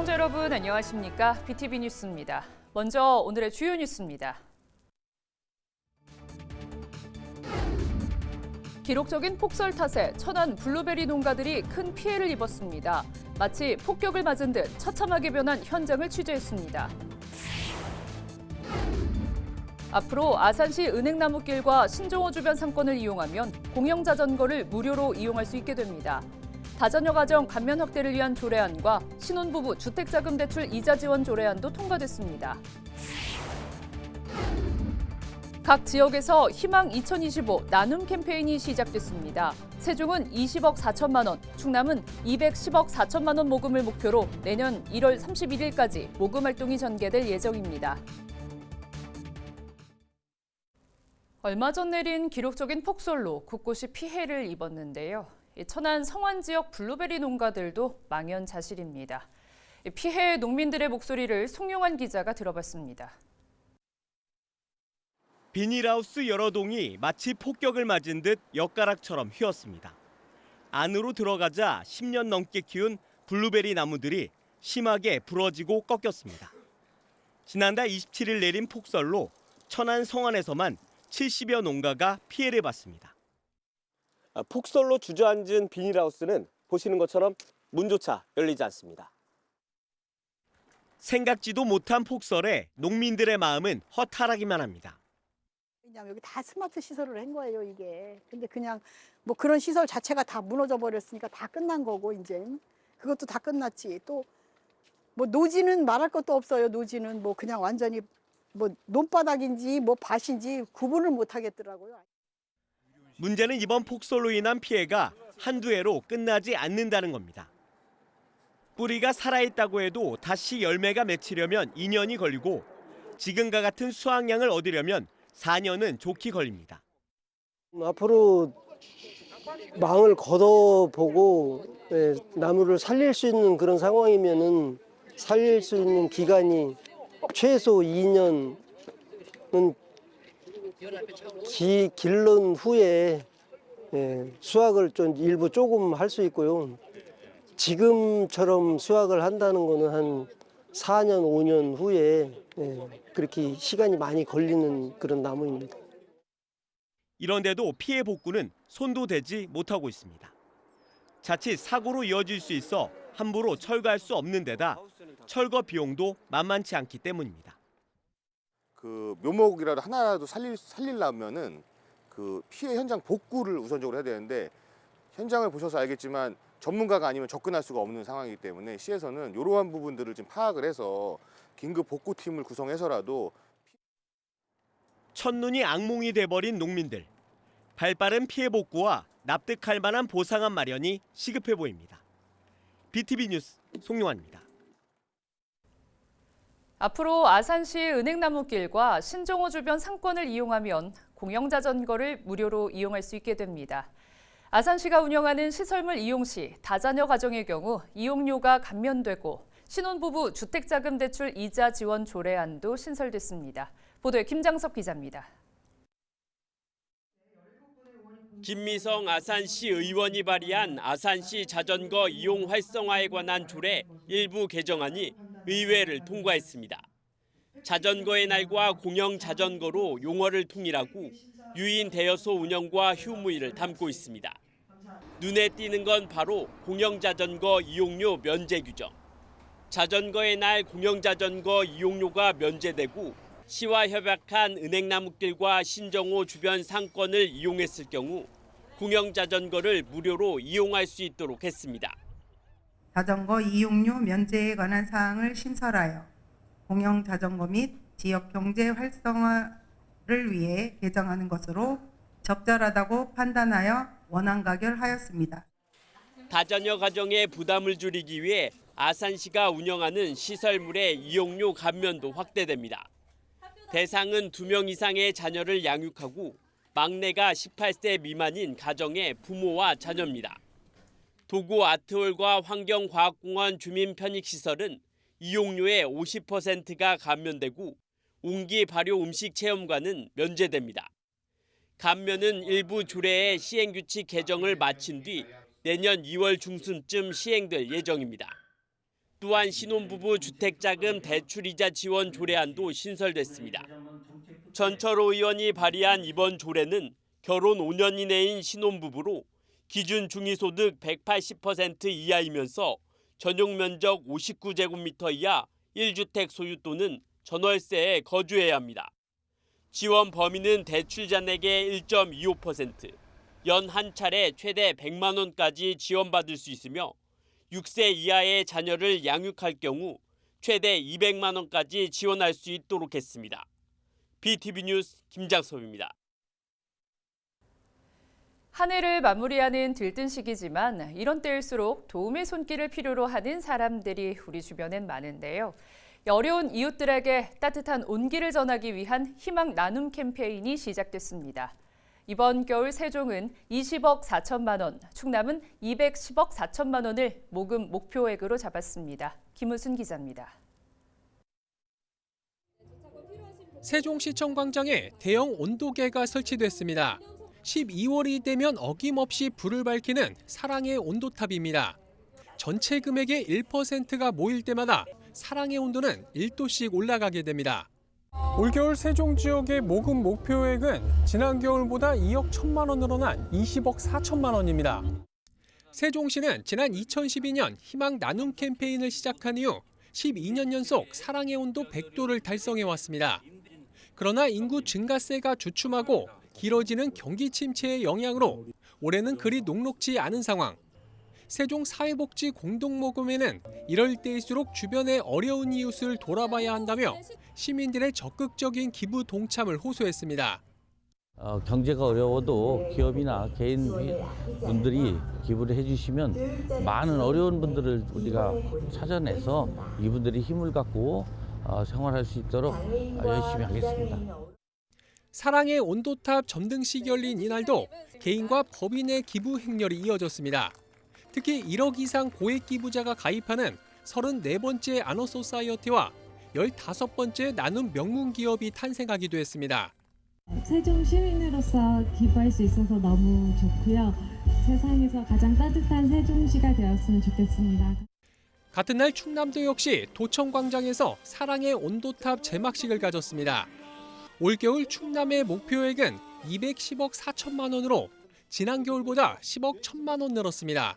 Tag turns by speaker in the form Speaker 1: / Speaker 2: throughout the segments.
Speaker 1: 시청자 여러분 안녕하십니까? BTV 뉴스입니다. 먼저 오늘의 주요 뉴스입니다. 기록적인 폭설 탓에 천안 블루베리 농가들이 큰 피해를 입었습니다. 마치 폭격을 맞은 듯 처참하게 변한 현장을 취재했습니다. 앞으로 아산시 은행나무길과 신종호 주변 상권을 이용하면 공영자전거를 무료로 이용할 수 있게 됩니다. 다자녀 가정 감면 확대를 위한 조례안과 신혼부부 주택자금 대출 이자 지원 조례안도 통과됐습니다. 각 지역에서 희망 2025 나눔 캠페인이 시작됐습니다. 세종은 20억 4천만 원, 충남은 210억 4천만 원 모금을 목표로 내년 1월 31일까지 모금 활동이 전개될 예정입니다. 얼마 전 내린 기록적인 폭설로 곳곳이 피해를 입었는데요. 천안 성안 지역 블루베리 농가들도 망연자실입니다. 피해 농민들의 목소리를 송용환 기자가 들어봤습니다.
Speaker 2: 비닐하우스 여러 동이 마치 폭격을 맞은 듯 엿가락처럼 휘었습니다. 안으로 들어가자 10년 넘게 키운 블루베리 나무들이 심하게 부러지고 꺾였습니다. 지난달 27일 내린 폭설로 천안 성안에서만 70여 농가가 피해를 봤습니다. 폭설로 주저앉은 비닐하우스는 보시는 것처럼 문조차 열리지 않습니다. 생각지도 못한 폭설에 농민들의 마음은 허탈하기만 합니다.
Speaker 3: 그냥 여기 다 스마트 시설을 한 거예요, 이게. 근데 그냥 뭐 그런 시설 자체가 다 무너져 버렸으니까 다 끝난 거고, 이제. 그것도 다 끝났지. 또 뭐 노지는 말할 것도 없어요, 노지는. 뭐 그냥 완전히 뭐 논바닥인지 뭐 밭인지 구분을 못 하겠더라고요.
Speaker 2: 문제는 이번 폭설로 인한 피해가 한두 해로 끝나지 않는다는 겁니다. 뿌리가 살아있다고 해도 다시 열매가 맺히려면 2년이 걸리고 지금과 같은 수확량을 얻으려면 4년은 좋게 걸립니다.
Speaker 4: 앞으로 망을 걷어보고 나무를 살릴 수 있는 그런 상황이면은 살릴 수 있는 기간이 최소 2년은 길른 후에 수확을 좀 일부 조금 할 수 있고요. 지금처럼 수확을 한다는 거는 한 4년, 5년 후에 그렇게 시간이 많이 걸리는 그런 나무입니다.
Speaker 2: 이런데도 피해 복구는 손도 대지 못하고 있습니다. 자칫 사고로 이어질 수 있어 함부로 철거할 수 없는 데다 철거 비용도 만만치 않기 때문입니다.
Speaker 5: 그 묘목이라도 하나라도 살리려면은 그 피해 현장 복구를 우선적으로 해야 되는데 현장을 보셔서 알겠지만 전문가가 아니면 접근할 수가 없는 상황이기 때문에 시에서는 이러한 부분들을 좀 파악을 해서 긴급 복구팀을 구성해서라도
Speaker 2: 첫눈이 악몽이 돼버린 농민들. 발빠른 피해 복구와 납득할 만한 보상안 마련이 시급해 보입니다. BTV 뉴스 송용환입니다.
Speaker 1: 앞으로 아산시 은행나무길과 신종호 주변 상권을 이용하면 공영자전거를 무료로 이용할 수 있게 됩니다. 아산시가 운영하는 시설물 이용 시 다자녀 가정의 경우 이용료가 감면되고 신혼부부 주택자금 대출 이자 지원 조례안도 신설됐습니다. 보도에 김장섭 기자입니다.
Speaker 6: 김미성 아산시 의원이 발의한 아산시 자전거 이용 활성화에 관한 조례 일부 개정안이 의회를 통과했습니다. 자전거의 날과 공영 자전거로 용어를 통일하고 유인 대여소 운영과 휴무일을 담고 있습니다. 눈에 띄는 건 바로 공영 자전거 이용료 면제 규정. 자전거의 날 공영 자전거 이용료가 면제되고 시와 협약한 은행나무길과 신정호 주변 상권을 이용했을 경우 공영 자전거를 무료로 이용할 수 있도록 했습니다.
Speaker 7: 자전거 이용료 면제에 관한 사항을 신설하여 공영 자전거 및 지역 경제 활성화를 위해 개정하는 것으로 적절하다고 판단하여 원안 가결하였습니다.
Speaker 6: 다자녀 가정의 부담을 줄이기 위해 아산시가 운영하는 시설물의 이용료 감면도 확대됩니다. 대상은 2명 이상의 자녀를 양육하고 막내가 18세 미만인 가정의 부모와 자녀입니다. 도구 아트홀과 환경과학공원 주민 편익시설은 이용료의 50%가 감면되고 옹기 발효 음식 체험관은 면제됩니다. 감면은 일부 조례의 시행규칙 개정을 마친 뒤 내년 2월 중순쯤 시행될 예정입니다. 또한 신혼부부 주택자금 대출이자 지원 조례안도 신설됐습니다. 전철호 의원이 발의한 이번 조례는 결혼 5년 이내인 신혼부부로 기준 중위소득 180% 이하이면서 전용 면적 59제곱미터 이하 1주택 소유 또는 전월세에 거주해야 합니다. 지원 범위는 대출 잔액의 1.25%, 연 한 차례 최대 100만 원까지 지원받을 수 있으며 6세 이하의 자녀를 양육할 경우 최대 200만 원까지 지원할 수 있도록 했습니다. BTV 뉴스 김장섭입니다.
Speaker 1: 한 해를 마무리하는 들뜬 시기지만 이런 때일수록 도움의 손길을 필요로 하는 사람들이 우리 주변엔 많은데요. 어려운 이웃들에게 따뜻한 온기를 전하기 위한 희망 나눔 캠페인이 시작됐습니다. 이번 겨울 세종은 20억 4천만 원, 충남은 210억 4천만 원을 모금 목표액으로 잡았습니다. 김우순 기자입니다.
Speaker 8: 세종시청 광장에 대형 온도계가 설치됐습니다. 12월이 되면 어김없이 불을 밝히는 사랑의 온도탑입니다. 전체 금액의 1%가 모일 때마다 사랑의 온도는 1도씩 올라가게 됩니다. 올겨울 세종 지역의 모금 목표액은 지난 겨울보다 2억 1천만 원 늘어난 20억 4천만 원입니다. 세종시는 지난 2012년 희망 나눔 캠페인을 시작한 이후 12년 연속 사랑의 온도 100도를 달성해왔습니다. 그러나 인구 증가세가 주춤하고 길어지는 경기 침체의 영향으로 올해는 그리 녹록지 않은 상황. 세종 사회복지 공동모금회는 이럴 때일수록 주변의 어려운 이웃을 돌아봐야 한다며 시민들의 적극적인 기부 동참을 호소했습니다.
Speaker 9: 경제가 어려워도 기업이나 개인분들이 기부를 해주시면 많은 어려운 분들을 우리가 찾아내서 이분들이 힘을 갖고 생활할 수 있도록 열심히 하겠습니다.
Speaker 8: 사랑의 온도탑 점등식이 열린 이날도 개인과 법인의 기부 행렬이 이어졌습니다. 특히 1억 이상 고액 기부자가 가입하는 34번째 아너소사이어티와 15번째 나눔 명문 기업이 탄생하기도 했습니다.
Speaker 10: 세종 시민으로서 기부할 수 있어서 너무 좋고요. 세상에서 가장 따뜻한 세종시가 되었으면 좋겠습니다.
Speaker 8: 같은 날 충남도 역시 도청광장에서 사랑의 온도탑 제막식을 가졌습니다. 올겨울 충남의 목표액은 210억 4천만 원으로 지난 겨울보다 10억 1천만 원 늘었습니다.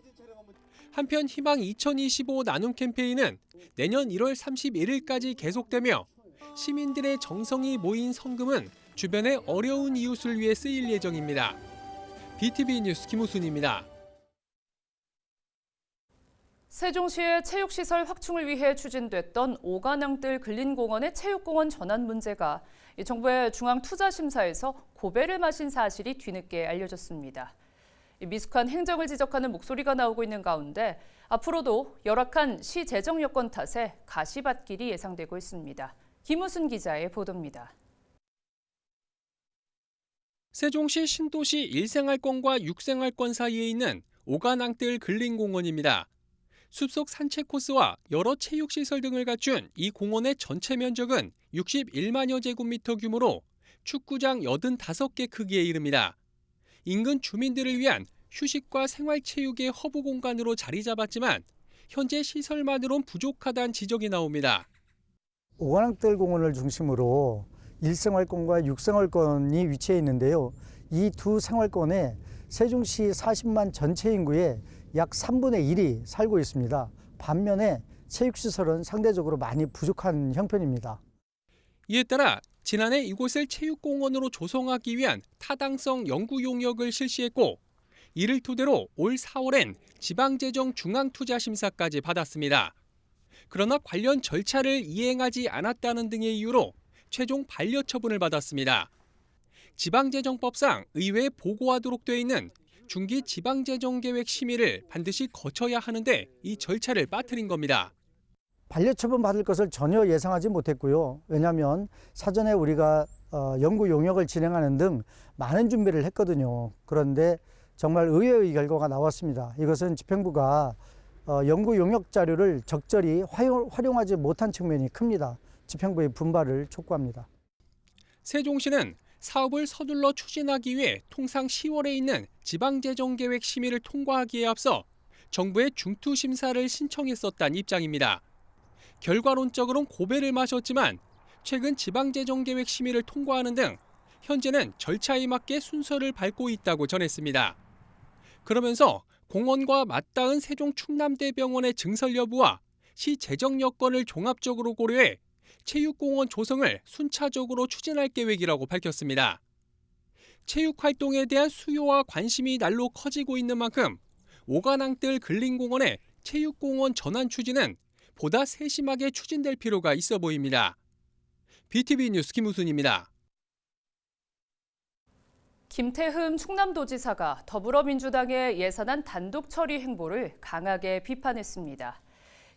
Speaker 8: 한편 희망 2025 나눔 캠페인은 내년 1월 31일까지 계속되며 시민들의 정성이 모인 성금은 주변의 어려운 이웃을 위해 쓰일 예정입니다. BTV 뉴스 김우순입니다.
Speaker 1: 세종시의 체육시설 확충을 위해 추진됐던 오관왕뜰 근린공원의 체육공원 전환 문제가 정부의 중앙투자심사에서 고배를 마신 사실이 뒤늦게 알려졌습니다. 미숙한 행정을 지적하는 목소리가 나오고 있는 가운데 앞으로도 열악한 시 재정 여건 탓에 가시밭길이 예상되고 있습니다. 김우순 기자의 보도입니다.
Speaker 8: 세종시 신도시 일생활권과 육생활권 사이에 있는 오관왕뜰 근린공원입니다. 숲속 산책 코스와 여러 체육시설 등을 갖춘 이 공원의 전체 면적은 61만여 제곱미터 규모로 축구장 85개 크기에 이릅니다. 인근 주민들을 위한 휴식과 생활체육의 허브 공간으로 자리 잡았지만 현재 시설만으론 부족하다는 지적이 나옵니다.
Speaker 11: 오관왕뜰 공원을 중심으로 일생활권과 육생활권이 위치해 있는데요. 이 두 생활권에 세종시 40만 전체 인구의 약 3분의 1이 살고 있습니다. 반면에 체육시설은 상대적으로 많이 부족한 형편입니다.
Speaker 8: 이에 따라 지난해 이곳을 체육공원으로 조성하기 위한 타당성 연구 용역을 실시했고 이를 토대로 올 4월엔 지방재정 중앙투자심사까지 받았습니다. 그러나 관련 절차를 이행하지 않았다는 등의 이유로 최종 반려 처분을 받았습니다. 지방재정법상 의회에 보고하도록 돼 있는 중기 지방재정계획 심의를 반드시 거쳐야 하는데 이 절차를 빠뜨린 겁니다.
Speaker 11: 반려처분 받을 것을 전혀 예상하지 못했고요. 왜냐하면 사전에 우리가 연구 용역을 진행하는 등 많은 준비를 했거든요. 그런데 정말 의외의 결과가 나왔습니다. 이것은 집행부가 연구 용역 자료를 적절히 활용하지 못한 측면이 큽니다. 집행부의 분발을 촉구합니다.
Speaker 8: 세종시는 사업을 서둘러 추진하기 위해 통상 10월에 있는 지방재정계획 심의를 통과하기에 앞서 정부의 중투심사를 신청했었다는 입장입니다. 결과론적으로는 고배를 마셨지만 최근 지방재정계획 심의를 통과하는 등 현재는 절차에 맞게 순서를 밟고 있다고 전했습니다. 그러면서 공원과 맞닿은 세종 충남대병원의 증설 여부와 시 재정 여건을 종합적으로 고려해 체육공원 조성을 순차적으로 추진할 계획이라고 밝혔습니다. 체육활동에 대한 수요와 관심이 날로 커지고 있는 만큼 오가낭뜰 근린공원의 체육공원 전환 추진은 보다 세심하게 추진될 필요가 있어 보입니다. BTV 뉴스 김우순입니다.
Speaker 1: 김태흠 충남도지사가 더불어민주당의 예산안 단독 처리 행보를 강하게 비판했습니다.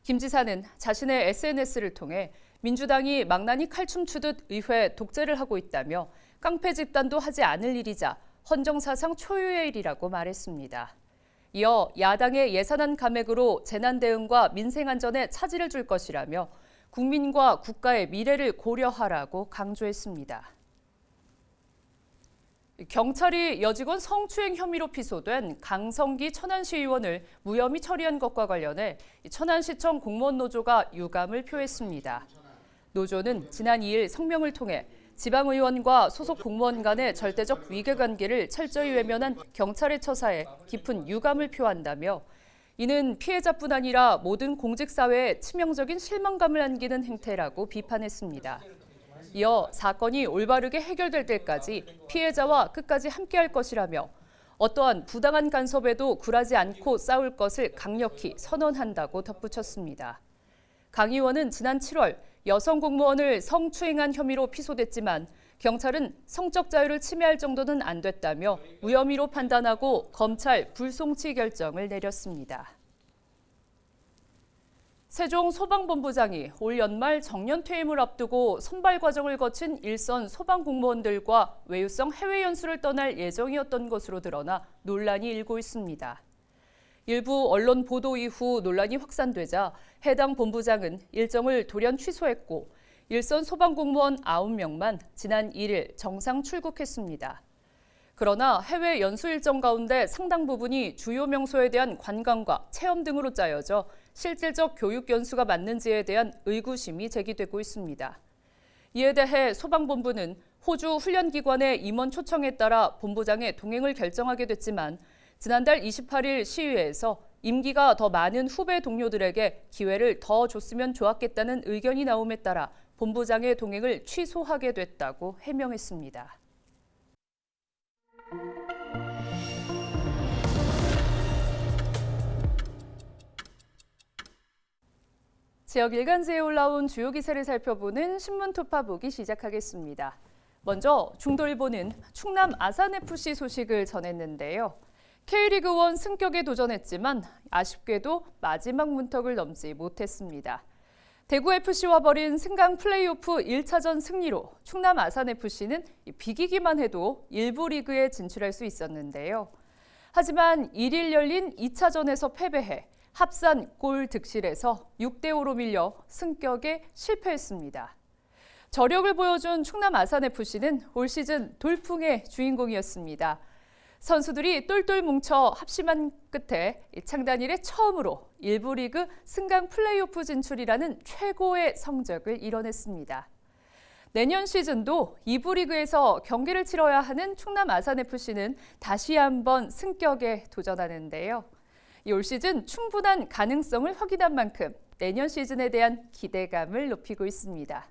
Speaker 1: 김 지사는 자신의 SNS를 통해 민주당이 망나니 칼춤 추듯 의회 독재를 하고 있다며 깡패 집단도 하지 않을 일이자 헌정사상 초유의 일이라고 말했습니다. 이어 야당의 예산안 감액으로 재난 대응과 민생 안전에 차질을 줄 것이라며 국민과 국가의 미래를 고려하라고 강조했습니다. 경찰이 여직원 성추행 혐의로 피소된 강성기 천안시 의원을 무혐의 처리한 것과 관련해 천안시청 공무원 노조가 유감을 표했습니다. 노조는 지난 2일 성명을 통해 지방의원과 소속 공무원 간의 절대적 위계관계를 철저히 외면한 경찰의 처사에 깊은 유감을 표한다며 이는 피해자뿐 아니라 모든 공직사회에 치명적인 실망감을 안기는 행태라고 비판했습니다. 이어 사건이 올바르게 해결될 때까지 피해자와 끝까지 함께할 것이라며 어떠한 부당한 간섭에도 굴하지 않고 싸울 것을 강력히 선언한다고 덧붙였습니다. 강 의원은 지난 7월 여성 공무원을 성추행한 혐의로 피소됐지만 경찰은 성적 자유를 침해할 정도는 안 됐다며 무혐의로 판단하고 검찰 불송치 결정을 내렸습니다. 세종 소방본부장이 올 연말 정년 퇴임을 앞두고 선발 과정을 거친 일선 소방공무원들과 외유성 해외 연수를 떠날 예정이었던 것으로 드러나 논란이 일고 있습니다. 일부 언론 보도 이후 논란이 확산되자 해당 본부장은 일정을 돌연 취소했고 일선 소방공무원 9명만 지난 1일 정상 출국했습니다. 그러나 해외 연수 일정 가운데 상당 부분이 주요 명소에 대한 관광과 체험 등으로 짜여져 실질적 교육 연수가 맞는지에 대한 의구심이 제기되고 있습니다. 이에 대해 소방본부는 호주 훈련기관의 임원 초청에 따라 본부장의 동행을 결정하게 됐지만 지난달 28일 시위에서 임기가 더 많은 후배 동료들에게 기회를 더 줬으면 좋았겠다는 의견이 나옴에 따라 본부장의 동행을 취소하게 됐다고 해명했습니다. 지역 일간지에 올라온 주요 기사를 살펴보는 신문투파 보기 시작하겠습니다. 먼저 중도일보는 충남 아산FC 소식을 전했는데요. K리그1 승격에 도전했지만 아쉽게도 마지막 문턱을 넘지 못했습니다. 대구FC와 벌인 승강 플레이오프 1차전 승리로 충남 아산FC는 비기기만 해도 일부 리그에 진출할 수 있었는데요. 하지만 1일 열린 2차전에서 패배해 합산 골 득실에서 6대5로 밀려 승격에 실패했습니다. 저력을 보여준 충남 아산FC는 올 시즌 돌풍의 주인공이었습니다. 선수들이 똘똘 뭉쳐 합심한 끝에 창단 이래 처음으로 일부 리그 승강 플레이오프 진출이라는 최고의 성적을 이뤄냈습니다. 내년 시즌도 2부 리그에서 경기를 치러야 하는 충남 아산FC는 다시 한번 승격에 도전하는데요. 올 시즌 충분한 가능성을 확인한 만큼 내년 시즌에 대한 기대감을 높이고 있습니다.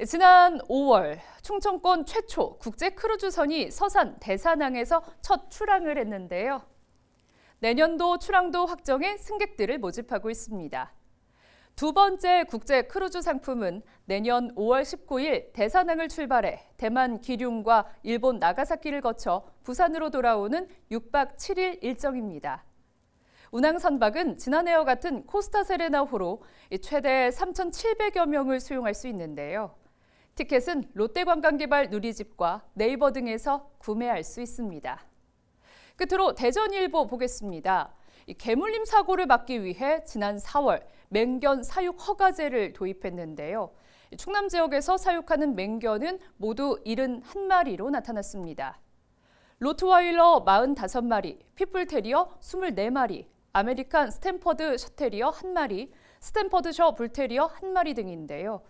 Speaker 1: 지난 5월 충청권 최초 국제 크루즈선이 서산 대산항에서 첫 출항을 했는데요. 내년도 출항도 확정해 승객들을 모집하고 있습니다. 두 번째 국제 크루즈 상품은 내년 5월 19일 대산항을 출발해 대만 기럝과 일본 나가사키를 거쳐 부산으로 돌아오는 6박 7일 일정입니다. 운항 선박은 지난해와 같은 코스타 세레나호로 최대 3,700여 명을 수용할 수 있는데요. 티켓은 롯데관광개발 누리집과 네이버 등에서 구매할 수 있습니다. 끝으로 대전일보 보겠습니다. 개물림 사고를 막기 위해 지난 4월 맹견 사육 허가제를 도입했는데요. 충남 지역에서 사육하는 맹견은 모두 71마리로 나타났습니다. 로트와일러 45마리, 핏불테리어 24마리, 아메리칸 스탠퍼드 셔테리어 1마리, 스탠퍼드셔 불테리어 1마리 등인데요.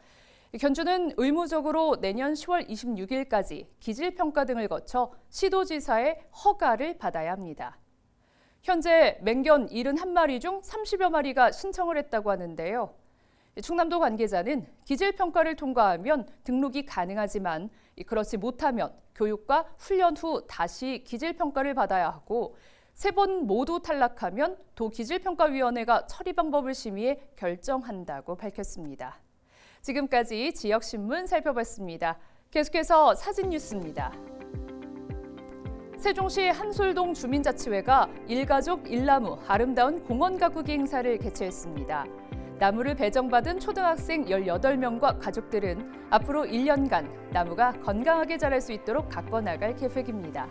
Speaker 1: 견주는 의무적으로 내년 10월 26일까지 기질평가 등을 거쳐 시도지사의 허가를 받아야 합니다. 현재 맹견 71마리 중 30여 마리가 신청을 했다고 하는데요. 충남도 관계자는 기질평가를 통과하면 등록이 가능하지만 그렇지 못하면 교육과 훈련 후 다시 기질평가를 받아야 하고 3번 모두 탈락하면 도기질평가위원회가 처리 방법을 심의해 결정한다고 밝혔습니다. 지금까지 지역신문 살펴봤습니다. 계속해서 사진 뉴스입니다. 세종시 한솔동 주민자치회가 일가족 일나무 아름다운 공원 가꾸기 행사를 개최했습니다. 나무를 배정받은 초등학생 18명과 가족들은 앞으로 1년간 나무가 건강하게 자랄 수 있도록 가꿔나갈 계획입니다.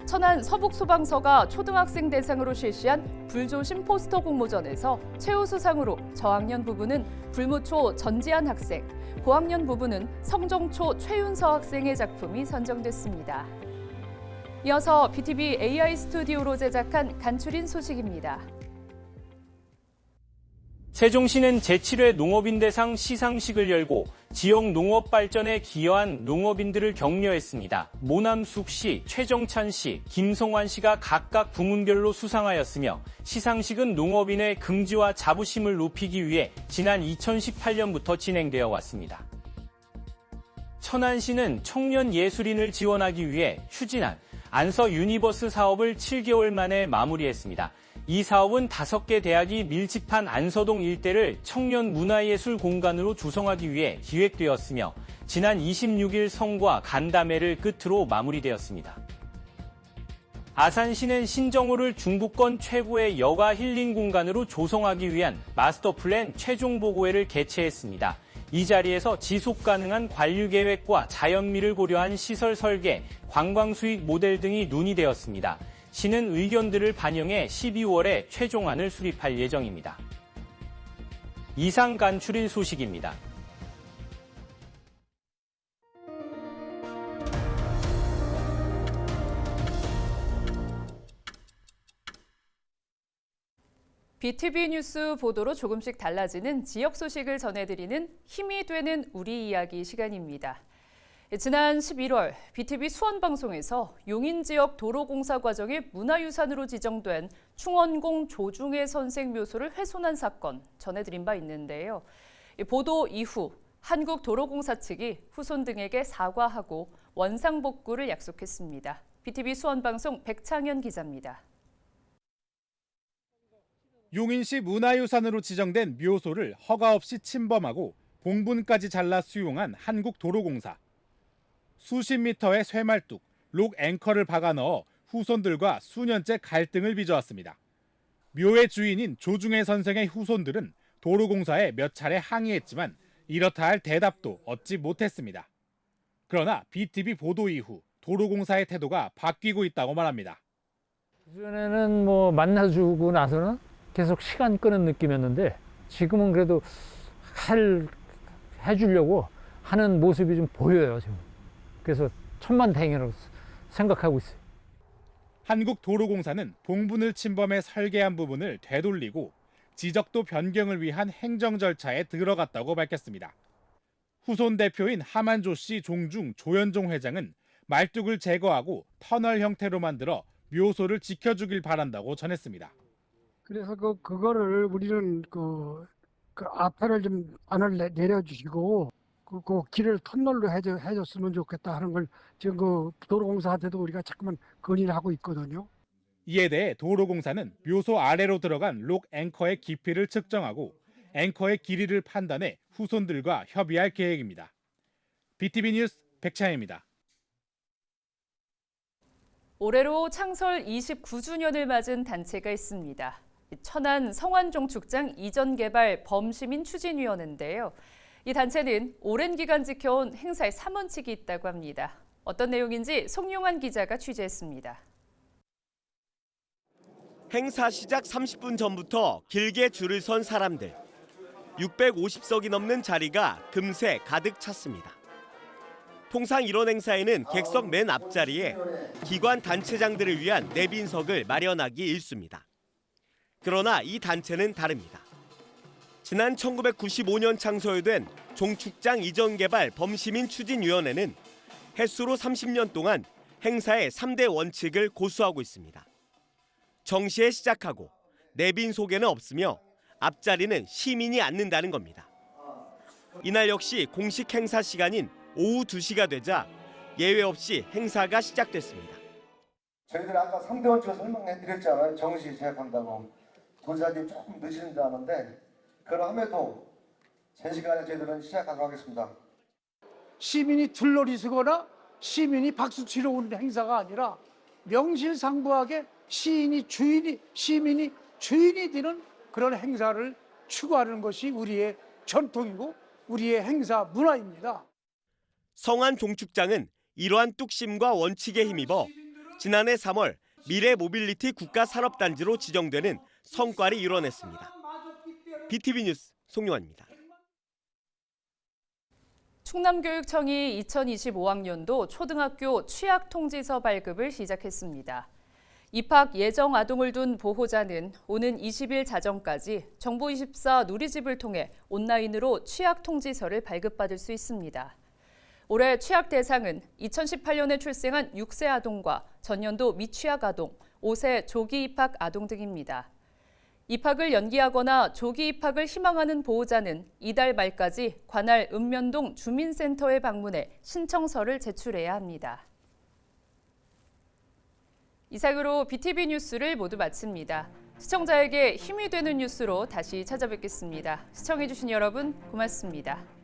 Speaker 1: 천안 서북소방서가 초등학생 대상으로 실시한 불조심 포스터 공모전에서 최우수상으로 저학년 부부는 불무초 전지한 학생, 고학년 부부는 성정초 최윤서 학생의 작품이 선정됐습니다. 이어서 BTV AI 스튜디오로 제작한 간추린 소식입니다.
Speaker 12: 세종시는 제7회 농업인대상 시상식을 열고 지역 농업 발전에 기여한 농업인들을 격려했습니다. 모남숙 씨, 최정찬 씨, 김성환 씨가 각각 부문별로 수상하였으며 시상식은 농업인의 긍지와 자부심을 높이기 위해 지난 2018년부터 진행되어 왔습니다. 천안시는 청년 예술인을 지원하기 위해 추진한 안서 유니버스 사업을 7개월 만에 마무리했습니다. 이 사업은 5개 대학이 밀집한 안서동 일대를 청년 문화예술 공간으로 조성하기 위해 기획되었으며 지난 26일 성과 간담회를 끝으로 마무리되었습니다. 아산시는 신정호를 중부권 최고의 여가 힐링 공간으로 조성하기 위한 마스터 플랜 최종 보고회를 개최했습니다. 이 자리에서 지속 가능한 관리 계획과 자연미를 고려한 시설 설계, 관광 수익 모델 등이 논의되었습니다. 시는 의견들을 반영해 12월에 최종안을 수립할 예정입니다. 이상 간추린 소식입니다.
Speaker 1: BTV 뉴스 보도로 조금씩 달라지는 지역 소식을 전해드리는 힘이 되는 우리 이야기 시간입니다. 지난 11월 BTV 수원방송에서 용인 지역 도로공사 과정이 문화유산으로 지정된 충원공 조중해 선생 묘소를 훼손한 사건 전해드린 바 있는데요. 보도 이후 한국도로공사 측이 후손 등에게 사과하고 원상복구를 약속했습니다. BTV 수원방송 백창현 기자입니다.
Speaker 13: 용인시 문화유산으로 지정된 묘소를 허가 없이 침범하고 봉분까지 잘라 수용한 한국도로공사. 수십 미터의 쇠말뚝, 록 앵커를 박아 넣어 후손들과 수년째 갈등을 빚어왔습니다. 묘의 주인인 조중해 선생의 후손들은 도로공사에 몇 차례 항의했지만 이렇다 할 대답도 얻지 못했습니다. 그러나 BTV 보도 이후 도로공사의 태도가 바뀌고 있다고 말합니다.
Speaker 14: 그전에는 만나주고 나서는 계속 시간 끄는 느낌이었는데 지금은 그래도 해주려고 하는 모습이 좀 보여요, 지금. 그래서 천만다행이라고 생각하고 있어요.
Speaker 13: 한국도로공사는 봉분을 침범해 설계한 부분을 되돌리고 지적도 변경을 위한 행정 절차에 들어갔다고 밝혔습니다. 후손 대표인 하만조 씨 종중 조현종 회장은 말뚝을 제거하고 터널 형태로 만들어 묘소를 지켜주길 바란다고 전했습니다.
Speaker 15: 그래서 그거를 우리는 그 앞에를 좀 안을 내려주시고 그 길을 터널로 해줬으면 좋겠다 하는 걸 지금 그 도로공사한테도 우리가 자꾸만 건의를 하고 있거든요.
Speaker 13: 이에 대해 도로공사는 묘소 아래로 들어간 록 앵커의 깊이를 측정하고 앵커의 길이를 판단해 후손들과 협의할 계획입니다. BTV 뉴스 백창현입니다.
Speaker 1: 올해로 창설 29주년을 맞은 단체가 있습니다. 천안 성완종축장 이전개발 범시민추진위원회인데요. 이 단체는 오랜 기간 지켜온 행사의 3원칙이 있다고 합니다. 어떤 내용인지 송용환 기자가 취재했습니다.
Speaker 2: 행사 시작 30분 전부터 길게 줄을 선 사람들. 650석이 넘는 자리가 금세 가득 찼습니다. 통상 이런 행사에는 객석 맨 앞자리에 기관 단체장들을 위한 내빈석을 마련하기 일쑤입니다. 그러나 이 단체는 다릅니다. 지난 1995년 창설된 종축장 이전개발 범시민추진위원회는 햇수로 30년 동안 행사의 3대 원칙을 고수하고 있습니다. 정시에 시작하고 내빈 소개는 없으며 앞자리는 시민이 앉는다는 겁니다. 이날 역시 공식 행사 시간인 오후 2시가 되자 예외 없이 행사가 시작됐습니다.
Speaker 4: 저희들이 아까 3대 원칙을 설명해드렸잖아요. 정시 시작한다고. 도지사님 조금 늦으신 줄 아는데 그럼에도 제 시간에 저희들은 시작하도록 하겠습니다.
Speaker 15: 시민이 들러리 서거나 시민이 박수 치러 오는 행사가 아니라 명실상부하게 시민이 주인이 되는 그런 행사를 추구하는 것이 우리의 전통이고 우리의 행사 문화입니다.
Speaker 2: 성안 종축장은 이러한 뚝심과 원칙에 힘입어 지난해 3월 미래 모빌리티 국가산업단지로 지정되는 성과를 이뤄냈습니다. BTV 뉴스 송용환입니다.
Speaker 1: 충남교육청이 2025학년도 초등학교 취약통지서 발급을 시작했습니다. 입학 예정 아동을 둔 보호자는 오는 20일 자정까지 정부24 누리집을 통해 온라인으로 취약통지서를 발급받을 수 있습니다. 올해 취약 대상은 2018년에 출생한 6세 아동과 전년도 미취학 아동, 5세 조기 입학 아동 등입니다. 입학을 연기하거나 조기 입학을 희망하는 보호자는 이달 말까지 관할 읍면동 주민센터에 방문해 신청서를 제출해야 합니다. 이상으로 BTV 뉴스를 모두 마칩니다. 시청자에게 힘이 되는 뉴스로 다시 찾아뵙겠습니다. 시청해주신 여러분 고맙습니다.